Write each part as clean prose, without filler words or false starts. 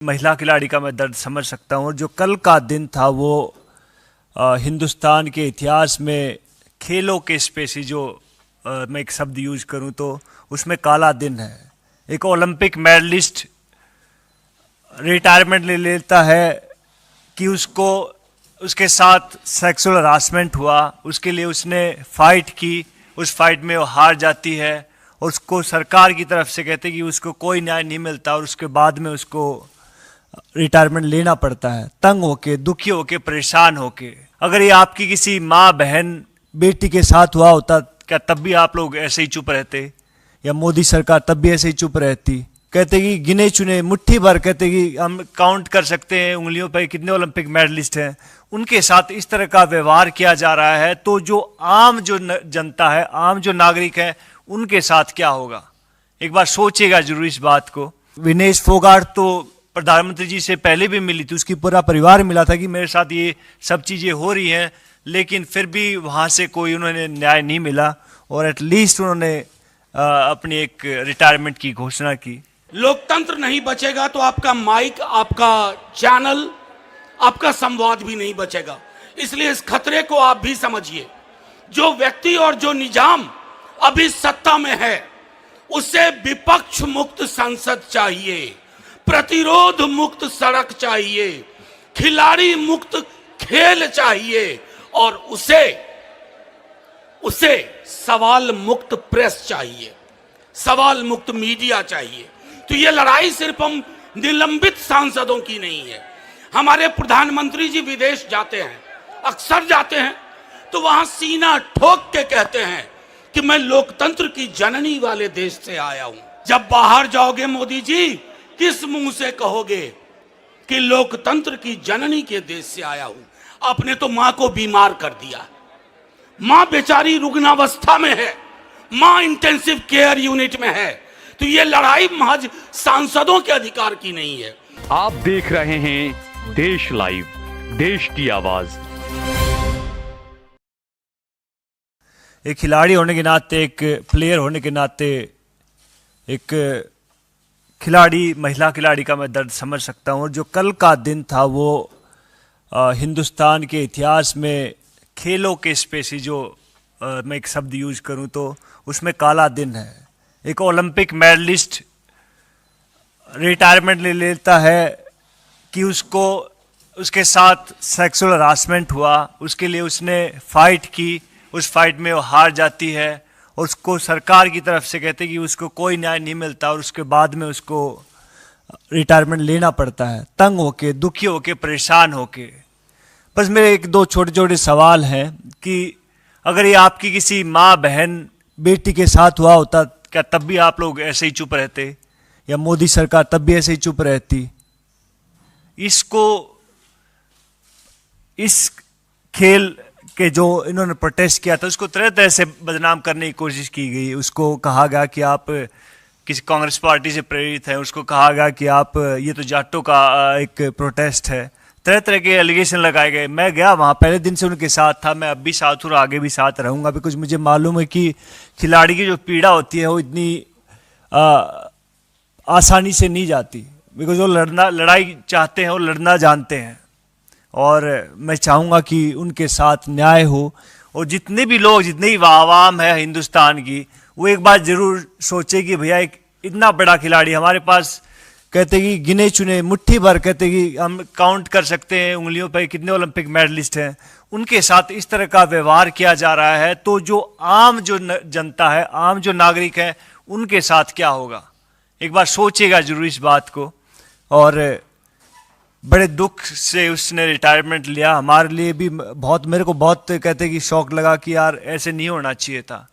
महिला खिलाड़ी का मैं दर्द समझ सकता हूँ। और जो कल का दिन था वो हिंदुस्तान के इतिहास में खेलों के स्पेसी जो मैं एक शब्द यूज करूँ तो उसमें काला दिन है। एक ओलंपिक मेडलिस्ट रिटायरमेंट ले लेता है कि उसको उसके साथ सेक्सुअल हरासमेंट हुआ, उसके लिए उसने फाइट की, उस फाइट में वो हार जाती है और उसको सरकार की तरफ से कहते हैं कि उसको कोई न्याय नहीं मिलता और उसके बाद में उसको रिटायरमेंट लेना पड़ता है, तंग होके, दुखी होके, परेशान होके। अगर ये आपकी किसी माँ बहन बेटी के साथ हुआ होता क्या तब भी आप लोग ऐसे ही चुप रहते? या मोदी सरकार तब भी ऐसे ही चुप रहती? कहते कि गिने चुने मुट्ठी भर, कहते कि हम काउंट कर सकते हैं उंगलियों पर कितने ओलंपिक मेडलिस्ट हैं, उनके साथ इस तरह का व्यवहार किया जा रहा है तो जो आम जो जनता है, आम जो नागरिक है, उनके साथ क्या होगा? एक बार सोचिएगा जरूर इस बात को। विनेश फोगाट तो प्रधानमंत्री जी से पहले भी मिली थी, उसकी पूरा परिवार मिला था कि मेरे साथ ये सब चीज़ें हो रही हैं, लेकिन फिर भी वहाँ से कोई उन्होंने न्याय नहीं मिला और एटलीस्ट उन्होंने अपनी एक रिटायरमेंट की घोषणा की। लोकतंत्र नहीं बचेगा तो आपका माइक, आपका चैनल, आपका संवाद भी नहीं बचेगा। इसलिए इस खतरे को आप भी समझिए। जो व्यक्ति और जो निजाम अभी सत्ता में है उसे विपक्ष मुक्त संसद चाहिए, प्रतिरोध मुक्त सड़क चाहिए, खिलाड़ी मुक्त खेल चाहिए और उसे सवाल मुक्त प्रेस चाहिए, सवाल मुक्त मीडिया चाहिए। तो ये लड़ाई सिर्फ हम निलंबित सांसदों की नहीं है। हमारे प्रधानमंत्री जी विदेश जाते हैं, अक्सर जाते हैं, तो वहां सीना ठोक के कहते हैं कि मैं लोकतंत्र की जननी वाले देश से आया हूं। जब बाहर जाओगे मोदी जी, किस मुंह से कहोगे कि लोकतंत्र की जननी के देश से आया हूं? आपने तो मां को बीमार कर दिया। मां बेचारी रुग्णावस्था में है, मां इंटेंसिव केयर यूनिट में है। तो ये लड़ाई महज सांसदों के अधिकार की नहीं है। आप देख रहे हैं देश लाइव, देश की आवाज। एक खिलाड़ी होने के नाते, एक प्लेयर होने के नाते, एक खिलाड़ी, महिला खिलाड़ी का मैं दर्द समझ सकता हूँ। और जो कल का दिन था वो हिंदुस्तान के इतिहास में खेलों के स्पेसी जो मैं एक शब्द यूज करूँ तो उसमें काला दिन है। एक ओलंपिक मेडलिस्ट रिटायरमेंट ले लेता है कि उसको उसके साथ सेक्सुअल हरासमेंट हुआ, उसके लिए उसने फाइट की, उस फाइट में वो हार जाती है और उसको सरकार की तरफ से कहते हैं कि उसको कोई न्याय नहीं मिलता और उसके बाद में उसको रिटायरमेंट लेना पड़ता है, तंग होके, दुखी होके, परेशान होके। बस मेरे एक दो छोटे छोटे सवाल हैं कि अगर ये आपकी किसी माँ बहन बेटी के साथ हुआ होता क्या तब भी आप लोग ऐसे ही चुप रहते? या मोदी सरकार तब भी ऐसे ही चुप रहती? इस खेल के जो इन्होंने प्रोटेस्ट किया था उसको तरह तरह से बदनाम करने की कोशिश की गई। उसको कहा गया कि आप किसी कांग्रेस पार्टी से प्रेरित हैं, उसको कहा गया कि आप ये तो जाटों का एक प्रोटेस्ट है, तरह तरह के एलिगेशन लगाए गए। मैं गया वहाँ, पहले दिन से उनके साथ था, मैं अब भी साथ हूँ और आगे भी साथ रहूँगा, बिकॉज मुझे मालूम है कि खिलाड़ी की जो पीड़ा होती है वो इतनी आसानी से नहीं जाती, बिकॉज वो लड़ाई चाहते हैं, वो लड़ना जानते हैं। और मैं चाहूँगा कि उनके साथ न्याय हो और जितने भी लोग, जितनी भी आवाम है हिंदुस्तान की, वो एक बार जरूर सोचे कि भैया एक इतना बड़ा खिलाड़ी हमारे पास, कहते कि गिने चुने मुट्ठी भर, कहते कि हम काउंट कर सकते हैं उंगलियों पर कितने ओलंपिक मेडलिस्ट हैं, उनके साथ इस तरह का व्यवहार किया जा रहा है तो जो आम जो जनता है, आम जो नागरिक है, उनके साथ क्या होगा? एक बार सोचिएगा जरूर इस बात को। और बड़े दुख से उसने रिटायरमेंट लिया। हमारे लिए भी बहुत, मेरे को बहुत कहते कि शौक लगा कि यार ऐसे नहीं होना चाहिए था।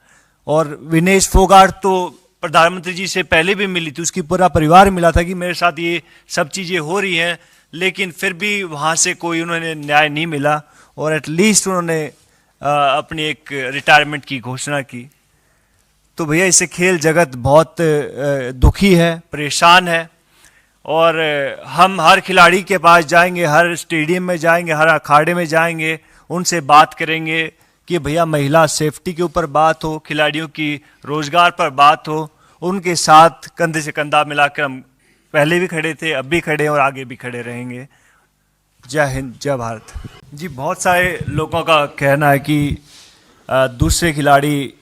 और विनेश फोगाट तो प्रधानमंत्री जी से पहले भी मिली थी, उसकी पूरा परिवार मिला था कि मेरे साथ ये सब चीज़ें हो रही हैं, लेकिन फिर भी वहाँ से कोई उन्होंने न्याय नहीं मिला और एटलीस्ट उन्होंने अपनी एक रिटायरमेंट की घोषणा की। तो भैया इससे खेल जगत बहुत दुखी है, परेशान है। और हम हर खिलाड़ी के पास जाएंगे, हर स्टेडियम में जाएंगे, हर अखाड़े में जाएंगे, उनसे बात करेंगे कि भैया महिला सेफ्टी के ऊपर बात हो, खिलाड़ियों की रोजगार पर बात हो, उनके साथ कंधे से कंधा मिलाकर हम पहले भी खड़े थे, अब भी खड़े हैं और आगे भी खड़े रहेंगे। जय हिंद, जय भारत। जी, बहुत सारे लोगों का कहना है कि दूसरे खिलाड़ी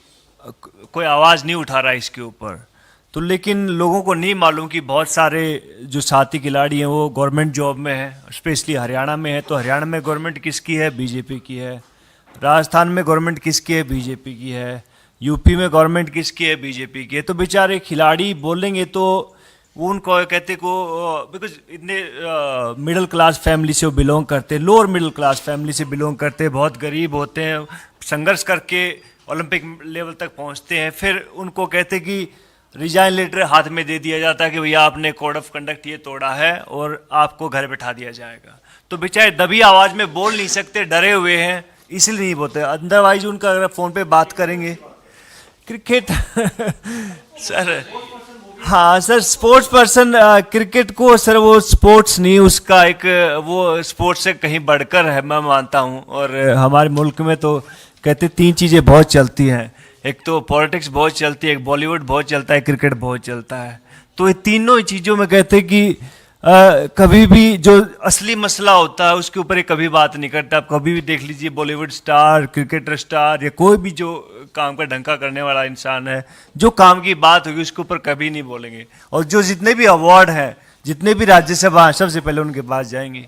कोई आवाज़ नहीं उठा रहा है इसके ऊपर, तो लेकिन लोगों को नहीं मालूम कि बहुत सारे जो साथी खिलाड़ी हैं वो गवर्नमेंट जॉब में हैं, स्पेशली हरियाणा में है। तो हरियाणा में गवर्नमेंट किसकी है? बीजेपी की है। राजस्थान में गवर्नमेंट किसकी है? बीजेपी की है। यूपी में गवर्नमेंट किसकी है? बीजेपी की है। तो बेचारे खिलाड़ी बोलेंगे तो वो उनको कहते को, बिकॉज इतने मिडिल क्लास फैमिली से वो बिलोंग करते हैं, लोअर मिडिल क्लास फैमिली से बिलोंग करते हैं, बहुत गरीब होते हैं, संघर्ष करके ओलंपिक लेवल तक पहुंचते हैं। फिर उनको कहते कि रिजाइन लेटर हाथ में दे दिया जाता है कि भैया आपने कोड ऑफ कंडक्ट ये तोड़ा है और आपको घर बैठा दिया जाएगा। तो बेचारे दबी आवाज़ में बोल नहीं सकते, डरे हुए हैं, इसलिए नहीं बोलते। अदरवाइज उनका अगर फ़ोन पे बात करेंगे क्रिकेट सर, हाँ सर, स्पोर्ट्स पर्सन क्रिकेट को सर वो स्पोर्ट्स नहीं, उसका एक वो स्पोर्ट्स से कहीं बढ़कर है, मैं मानता हूँ। और हमारे मुल्क में तो कहते 3 चीज़ें बहुत चलती हैं, एक तो पॉलिटिक्स बहुत चलती है, एक बॉलीवुड बहुत चलता है, क्रिकेट बहुत चलता है। तो ये तीनों चीज़ों में कहते हैं कि कभी भी जो असली मसला होता है उसके ऊपर ये कभी बात नहीं करता। आप कभी भी देख लीजिए, बॉलीवुड स्टार, क्रिकेटर स्टार या कोई भी जो काम का ढंका करने वाला इंसान है, जो काम की बात होगी उसके ऊपर कभी नहीं बोलेंगे। और जो जितने भी अवार्ड हैं, जितने भी राज्यसभा हैं, सबसे पहले उनके पास जाएंगे।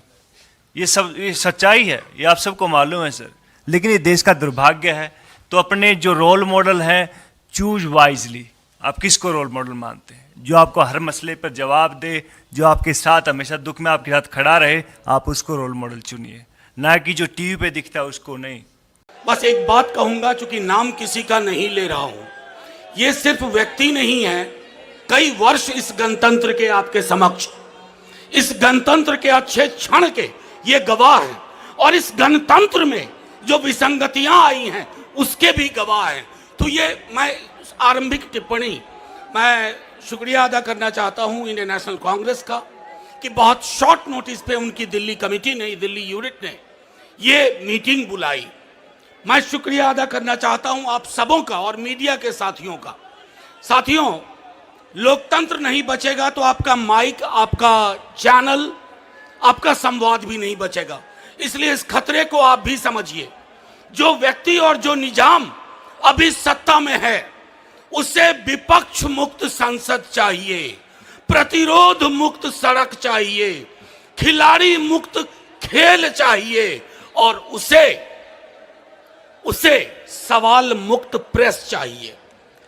ये सच्चाई है, ये आप सबको मालूम है सर। लेकिन ये देश का दुर्भाग्य है। तो अपने जो रोल मॉडल हैं, चूज वाइजली। आप किसको रोल मॉडल मानते हैं? जो आपको हर मसले पर जवाब दे, जो आपके साथ हमेशा दुख में आपके साथ खड़ा रहे, आप उसको रोल मॉडल चुनिए, ना कि जो टीवी पे दिखता है उसको नहीं। बस एक बात कहूंगा, चूंकि नाम किसी का नहीं ले रहा हूं, ये सिर्फ व्यक्ति नहीं है, कई वर्ष इस गणतंत्र के आपके समक्ष, इस गणतंत्र के अच्छे क्षण के ये गवाह हैं। और इस गणतंत्र में जो विसंगतियां आई हैं उसके भी गवाह हैं। तो ये मैं आरंभिक टिप्पणी मैं शुक्रिया अदा करना चाहता हूं इंडियन नेशनल कांग्रेस का कि बहुत शॉर्ट नोटिस पे उनकी दिल्ली कमेटी ने, दिल्ली यूनिट ने ये मीटिंग बुलाई। मैं शुक्रिया अदा करना चाहता हूं आप सबों का और मीडिया के साथियों का। साथियों, लोकतंत्र नहीं बचेगा तो आपका माइक, आपका चैनल, आपका संवाद भी नहीं बचेगा। इसलिए इस खतरे को आप भी समझिए। जो व्यक्ति और जो निजाम अभी सत्ता में है, उसे विपक्ष मुक्त संसद चाहिए, प्रतिरोध मुक्त सड़क चाहिए, खिलाड़ी मुक्त खेल चाहिए और उसे सवाल मुक्त प्रेस चाहिए,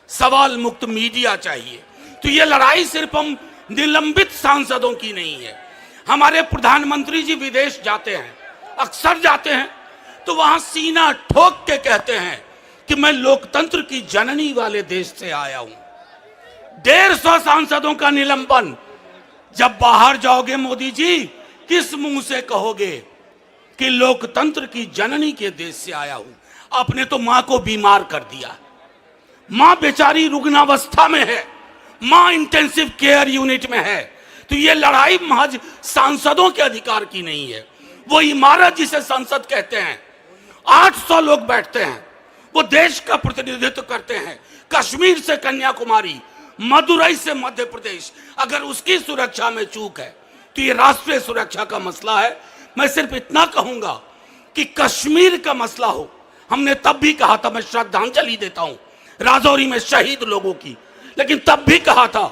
सवाल मुक्त मीडिया चाहिए। तो ये लड़ाई सिर्फ हम निलंबित सांसदों की नहीं है। हमारे प्रधानमंत्री जी विदेश जाते हैं, अक्सर जाते हैं, तो वहां सीना ठोक के कहते हैं कि मैं लोकतंत्र की जननी वाले देश से आया हूं। 150 सांसदों का निलंबन। जब बाहर जाओगे मोदी जी, किस मुंह से कहोगे कि लोकतंत्र की जननी के देश से आया हूं? आपने तो मां को बीमार कर दिया। मां बेचारी रुग्णावस्था में है, मां इंटेंसिव केयर यूनिट में है। तो ये लड़ाई महज सांसदों के अधिकार की नहीं है। वो इमारत जिसे संसद कहते हैं, 800 लोग बैठते हैं, वो देश का प्रतिनिधित्व करते हैं। कश्मीर से कन्याकुमारी, मदुरई से मध्य प्रदेश, अगर उसकी सुरक्षा में चूक है तो ये राष्ट्रीय सुरक्षा का मसला है। मैं सिर्फ इतना कहूंगा कि कश्मीर का मसला हो, हमने तब भी कहा था, मैं श्रद्धांजलि देता हूं राजौरी में शहीद लोगों की, लेकिन तब भी कहा था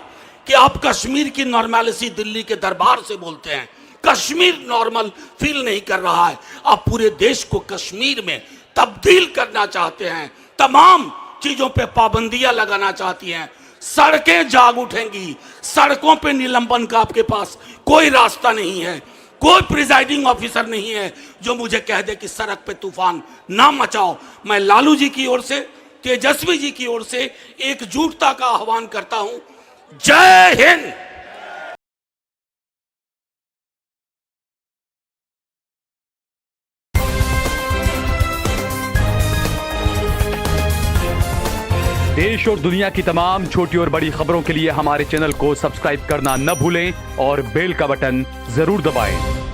कि आप कश्मीर की नॉर्मलिटी दिल्ली के दरबार से बोलते हैं। कश्मीर नॉर्मल फील नहीं कर रहा है। आप पूरे देश को कश्मीर में तब्दील करना चाहते हैं, तमाम चीजों पे पाबंदियां लगाना चाहती हैं। सड़कें जाग उठेंगी, सड़कों पे निलंबन का आपके पास कोई रास्ता नहीं है। कोई प्रिजाइडिंग ऑफिसर नहीं है जो मुझे कह दे कि सड़क पे तूफान ना मचाओ। मैं लालू जी की ओर से, तेजस्वी जी की ओर से एकजुटता का आह्वान करता हूं। जय हिंद। देश और दुनिया की तमाम छोटी और बड़ी खबरों के लिए हमारे चैनल को सब्सक्राइब करना न भूलें और बेल का बटन जरूर दबाएं।